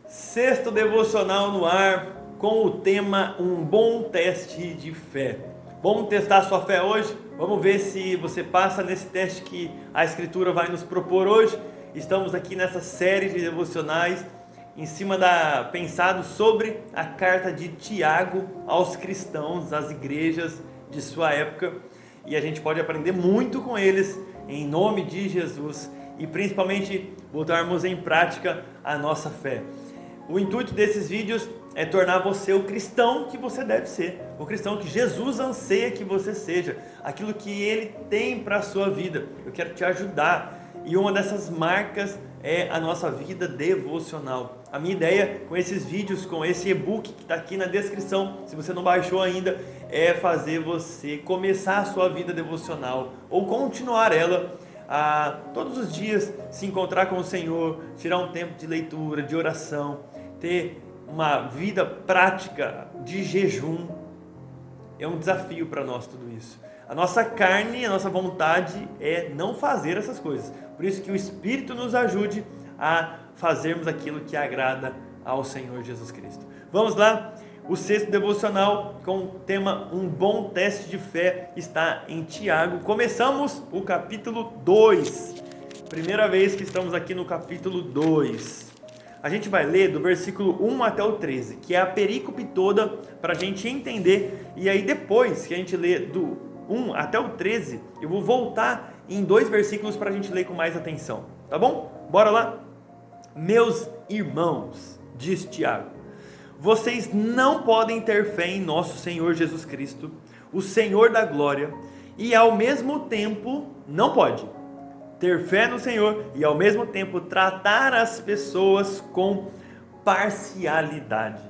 Sexto devocional no ar com o tema Um Bom Teste de Fé. Vamos testar a sua fé hoje? Vamos ver se você passa nesse teste que a Escritura vai nos propor hoje. Estamos aqui nessa série de devocionais pensado sobre a carta de Tiago aos cristãos, às igrejas de sua época. E a gente pode aprender muito com eles em nome de Jesus e principalmente botarmos em prática a nossa fé. O intuito desses vídeos é tornar você o cristão que você deve ser, o cristão que Jesus anseia que você seja, aquilo que Ele tem para a sua vida. Eu quero te ajudar e uma dessas marcas é a nossa vida devocional. A minha ideia com esses vídeos, com esse e-book que está aqui na descrição, se você não baixou ainda, é fazer você começar a sua vida devocional ou continuar ela a todos os dias se encontrar com o Senhor, tirar um tempo de leitura, de oração, ter uma vida prática de jejum. É um desafio para nós tudo isso. A nossa carne, a nossa vontade é não fazer essas coisas. Por isso que o Espírito nos ajude a fazermos aquilo que agrada ao Senhor Jesus Cristo. Vamos lá? O sexto devocional com o tema Um Bom Teste de Fé está em Tiago. Começamos o capítulo 2. Primeira vez que estamos aqui no capítulo 2. A gente vai ler do versículo 1 até o 13, que é a perícope toda para a gente entender. E aí depois que a gente lê do 1 até o 13, eu vou voltar em 2 versículos para a gente ler com mais atenção. Tá bom? Bora lá? Meus irmãos, diz Tiago, vocês não podem ter fé em nosso Senhor Jesus Cristo, o Senhor da glória, e ao mesmo tempo, não pode ter fé no Senhor e ao mesmo tempo tratar as pessoas com parcialidade.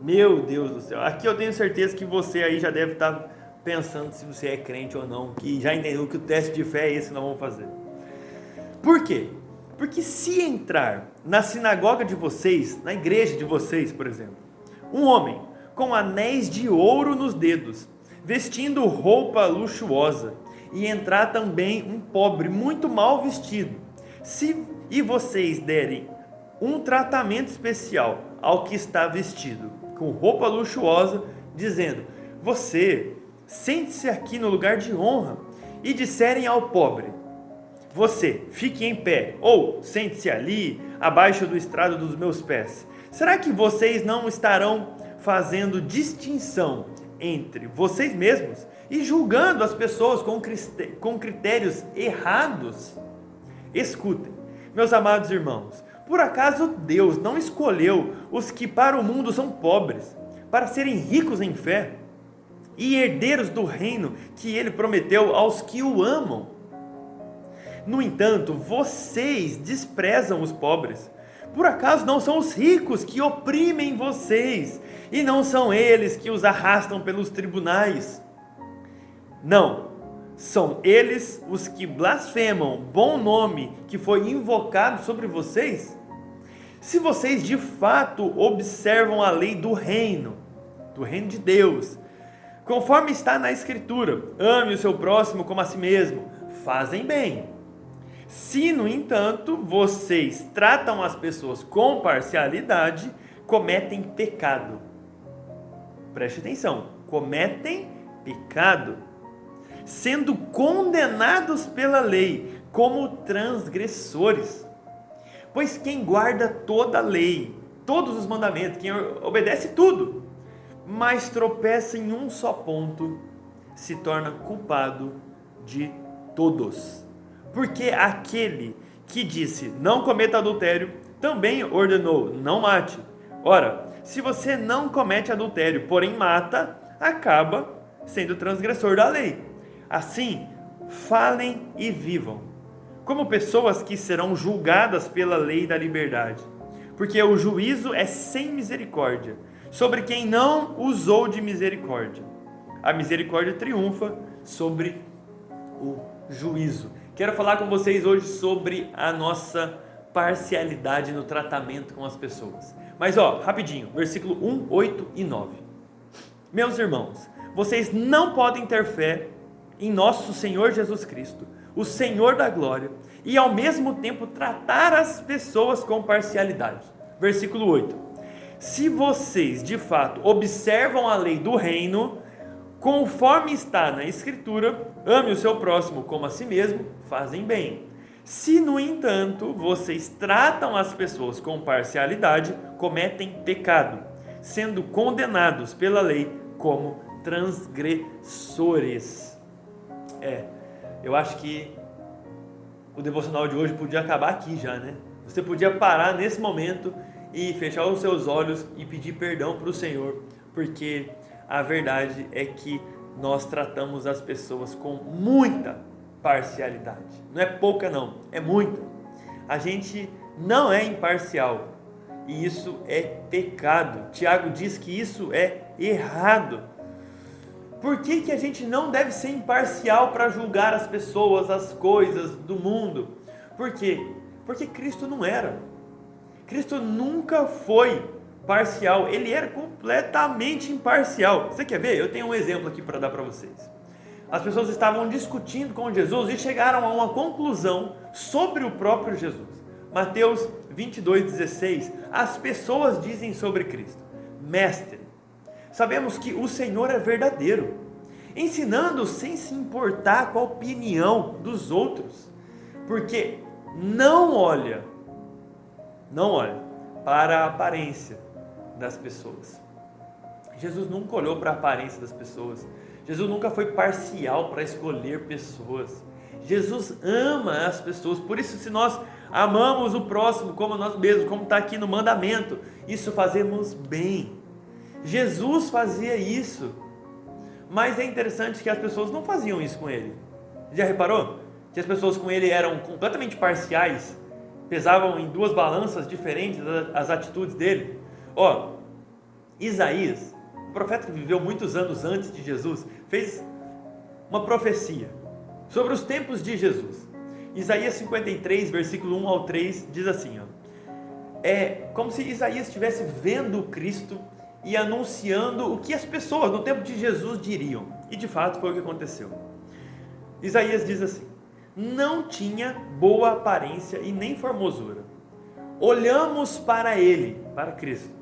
Meu Deus do céu, aqui eu tenho certeza que você aí já deve estar pensando se você é crente ou não, que já entendeu que o teste de fé é esse que nós vamos fazer. Por quê? Porque se entrar na sinagoga de vocês, na igreja de vocês, por exemplo, um homem com anéis de ouro nos dedos, vestindo roupa luxuosa, e entrar também um pobre muito mal vestido, e vocês derem um tratamento especial ao que está vestido com roupa luxuosa, dizendo, você, sente-se aqui no lugar de honra, e disserem ao pobre, você, fique em pé, ou sente-se ali, abaixo do estrado dos meus pés, será que vocês não estarão fazendo distinção entre vocês mesmos e julgando as pessoas com critérios errados? Escutem, meus amados irmãos, por acaso Deus não escolheu os que para o mundo são pobres, para serem ricos em fé e herdeiros do reino que Ele prometeu aos que o amam? No entanto, vocês desprezam os pobres. Por acaso não são os ricos que oprimem vocês, e não são eles que os arrastam pelos tribunais? Não, são eles os que blasfemam o bom nome que foi invocado sobre vocês? Se vocês de fato observam a lei do reino de Deus, conforme está na Escritura, ame o seu próximo como a si mesmo, fazem bem. Se, no entanto, vocês tratam as pessoas com parcialidade, cometem pecado. Preste atenção, cometem pecado, sendo condenados pela lei como transgressores. Pois quem guarda toda a lei, todos os mandamentos, quem obedece tudo, mas tropeça em um só ponto, se torna culpado de todos. Porque aquele que disse, não cometa adultério, também ordenou, não mate. Ora, se você não comete adultério, porém mata, acaba sendo transgressor da lei. Assim, falem e vivam, como pessoas que serão julgadas pela lei da liberdade. Porque o juízo é sem misericórdia, sobre quem não usou de misericórdia. A misericórdia triunfa sobre o juízo. Quero falar com vocês hoje sobre a nossa parcialidade no tratamento com as pessoas. Mas rapidinho, versículo 1, 8 e 9. Meus irmãos, vocês não podem ter fé em nosso Senhor Jesus Cristo, o Senhor da glória, e ao mesmo tempo tratar as pessoas com parcialidade. Versículo 8. Se vocês de fato observam a lei do reino, conforme está na Escritura, ame o seu próximo como a si mesmo, fazem bem. Se, no entanto, vocês tratam as pessoas com parcialidade, cometem pecado, sendo condenados pela lei como transgressores. Eu acho que o devocional de hoje podia acabar aqui já, né? Você podia parar nesse momento e fechar os seus olhos e pedir perdão para o Senhor, porque a verdade é que nós tratamos as pessoas com muita parcialidade. Não é pouca não, é muita. A gente não é imparcial e isso é pecado. Tiago diz que isso é errado. Por que a gente não deve ser imparcial para julgar as pessoas, as coisas do mundo? Por quê? Porque Cristo não era. Cristo nunca foi parcial, ele era completamente imparcial. Você quer ver? Eu tenho um exemplo aqui para dar para vocês. As pessoas estavam discutindo com Jesus e chegaram a uma conclusão sobre o próprio Jesus. Mateus 22:16, as pessoas dizem sobre Cristo: Mestre, sabemos que o Senhor é verdadeiro, ensinando sem se importar com a opinião dos outros, porque não olha para a aparência das pessoas. Jesus nunca olhou para a aparência das pessoas. Jesus nunca foi parcial para escolher pessoas. Jesus ama as pessoas. Por isso, se nós amamos o próximo como nós mesmos, como está aqui no mandamento, isso fazemos bem. Jesus fazia isso. Mas é interessante que as pessoas não faziam isso com ele. Já reparou? Que as pessoas com ele eram completamente parciais, pesavam em duas balanças diferentes as atitudes dele. Isaías, o profeta que viveu muitos anos antes de Jesus, fez uma profecia sobre os tempos de Jesus. Isaías 53, versículo 1 ao 3, diz assim, é como se Isaías estivesse vendo Cristo e anunciando o que as pessoas no tempo de Jesus diriam. E de fato foi o que aconteceu. Isaías diz assim: não tinha boa aparência e nem formosura. Olhamos para ele, para Cristo,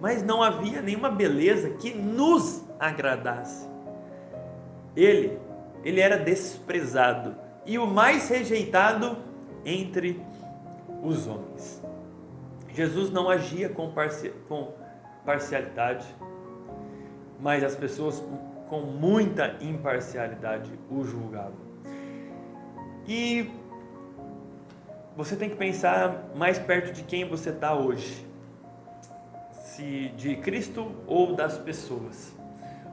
mas não havia nenhuma beleza que nos agradasse. Ele era desprezado e o mais rejeitado entre os homens. Jesus não agia com parcialidade, mas as pessoas com muita imparcialidade o julgavam. E você tem que pensar mais perto de quem você está hoje, se de Cristo ou das pessoas,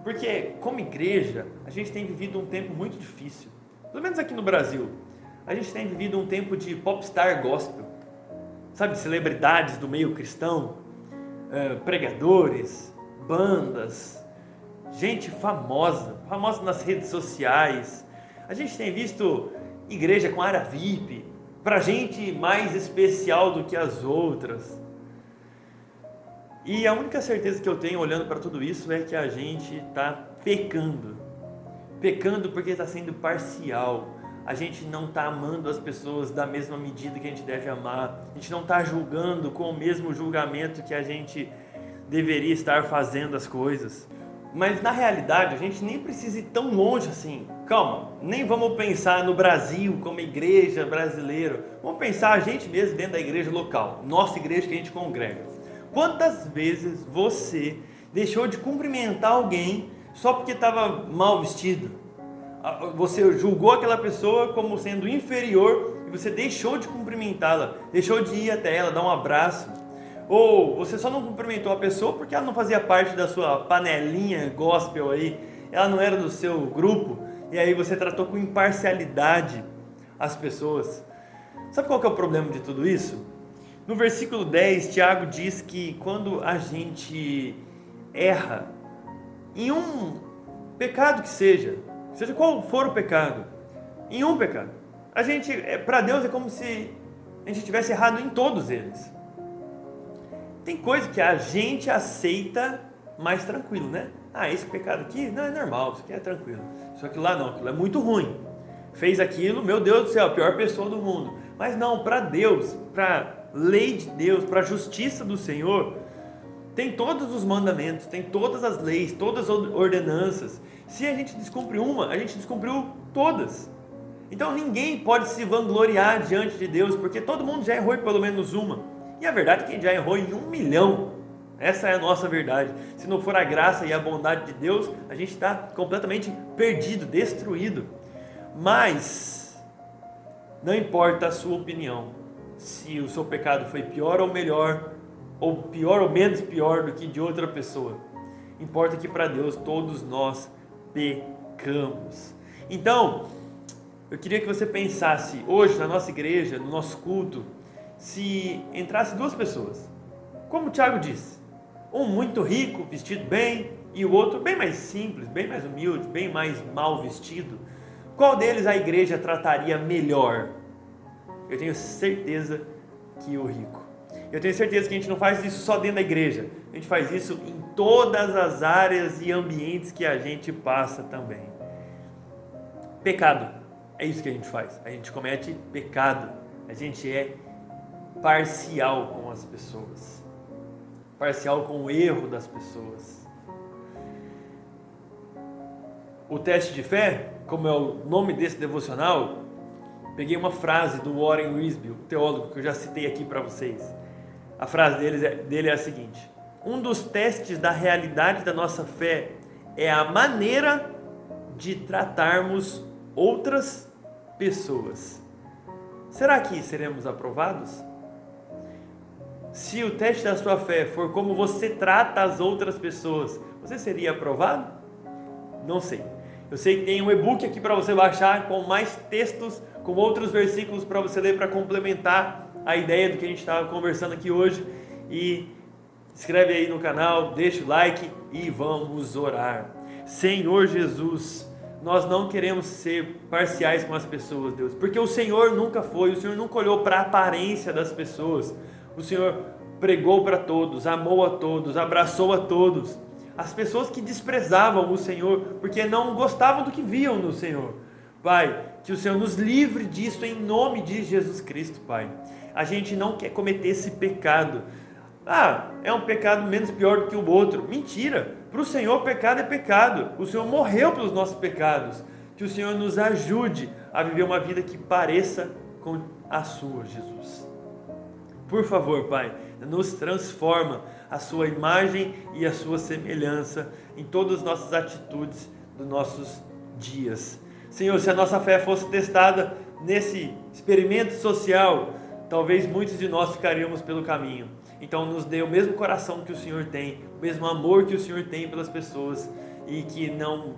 porque como igreja a gente tem vivido um tempo muito difícil, pelo menos aqui no Brasil. A gente tem vivido um tempo de popstar gospel, sabe, celebridades do meio cristão, pregadores, bandas, gente famosa nas redes sociais. A gente tem visto igreja com área VIP, para gente mais especial do que as outras. E a única certeza que eu tenho olhando para tudo isso é que a gente está pecando porque está sendo parcial. A gente não está amando as pessoas da mesma medida que a gente deve amar. A gente não está julgando com o mesmo julgamento que a gente deveria estar fazendo as coisas. Mas na realidade a gente nem precisa ir tão longe assim. Calma, nem vamos pensar no Brasil como igreja brasileira. Vamos pensar a gente mesmo dentro da igreja local, nossa igreja que a gente congrega. Quantas vezes você deixou de cumprimentar alguém só porque estava mal vestido? Você julgou aquela pessoa como sendo inferior e você deixou de cumprimentá-la, deixou de ir até ela, dar um abraço. Ou você só não cumprimentou a pessoa porque ela não fazia parte da sua panelinha gospel aí, ela não era do seu grupo, e aí você tratou com imparcialidade as pessoas. Sabe qual que é o problema de tudo isso? No versículo 10, Tiago diz que quando a gente erra em um pecado que seja qual for o pecado, em um pecado, para Deus é como se a gente tivesse errado em todos eles. Tem coisa que a gente aceita mais tranquilo, né? Esse pecado aqui não é normal, isso aqui é tranquilo. Isso aqui lá não, aquilo é muito ruim. Fez aquilo, meu Deus do céu, a pior pessoa do mundo. Mas não, para Deus, para lei de Deus, para a justiça do Senhor, tem todos os mandamentos, tem todas as leis, todas as ordenanças. Se a gente descumpre uma, a gente descumpriu todas. Então ninguém pode se vangloriar diante de Deus, porque todo mundo já errou em pelo menos uma. E a verdade é que a gente já errou em 1 milhão. Essa é a nossa verdade. Se não for a graça e a bondade de Deus, a gente está completamente perdido, destruído. Mas não importa a sua opinião, se o seu pecado foi pior ou melhor, ou pior ou menos pior do que de outra pessoa. Importa que para Deus todos nós pecamos. Então, eu queria que você pensasse hoje na nossa igreja, no nosso culto, se entrasse 2 pessoas, como o Tiago disse, um muito rico, vestido bem, e o outro bem mais simples, bem mais humilde, bem mais mal vestido. Qual deles a igreja trataria melhor? Eu tenho certeza que o rico. Eu tenho certeza que a gente não faz isso só dentro da igreja, a gente faz isso em todas as áreas e ambientes que a gente passa também. Pecado, é isso que a gente faz, a gente comete pecado, a gente é parcial com as pessoas, parcial com o erro das pessoas. O teste de fé, como é o nome desse devocional, peguei uma frase do Warren Wiersbe, o teólogo que eu já citei aqui para vocês. A frase dele é a seguinte: um dos testes da realidade da nossa fé é a maneira de tratarmos outras pessoas. Será que seremos aprovados? Se o teste da sua fé for como você trata as outras pessoas, você seria aprovado? Não sei. Eu sei que tem um e-book aqui para você baixar com mais textos, com outros versículos para você ler para complementar a ideia do que a gente estava conversando aqui hoje. E inscreve aí no canal, deixa o like e vamos orar. Senhor Jesus, nós não queremos ser parciais com as pessoas, Deus, porque o Senhor nunca foi, o Senhor nunca olhou para a aparência das pessoas. O Senhor pregou para todos, amou a todos, abraçou a todos. As pessoas que desprezavam o Senhor, porque não gostavam do que viam no Senhor. Pai, que o Senhor nos livre disso em nome de Jesus Cristo, Pai. A gente não quer cometer esse pecado. É um pecado menos pior do que o outro. Mentira! Para o Senhor, pecado é pecado. O Senhor morreu pelos nossos pecados. Que o Senhor nos ajude a viver uma vida que pareça com a sua, Jesus. Por favor, Pai, nos transforma a sua imagem e a sua semelhança em todas as nossas atitudes dos nossos dias. Senhor, se a nossa fé fosse testada nesse experimento social, talvez muitos de nós ficaríamos pelo caminho. Então nos dê o mesmo coração que o Senhor tem, o mesmo amor que o Senhor tem pelas pessoas e que não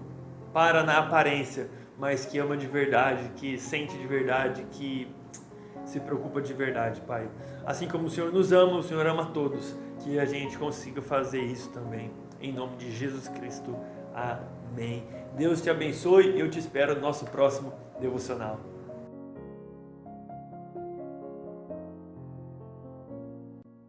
para na aparência, mas que ama de verdade, que sente de verdade, que se preocupa de verdade, Pai. Assim como o Senhor nos ama, o Senhor ama a todos, que a gente consiga fazer isso também, em nome de Jesus Cristo, amém. Deus te abençoe e eu te espero no nosso próximo devocional.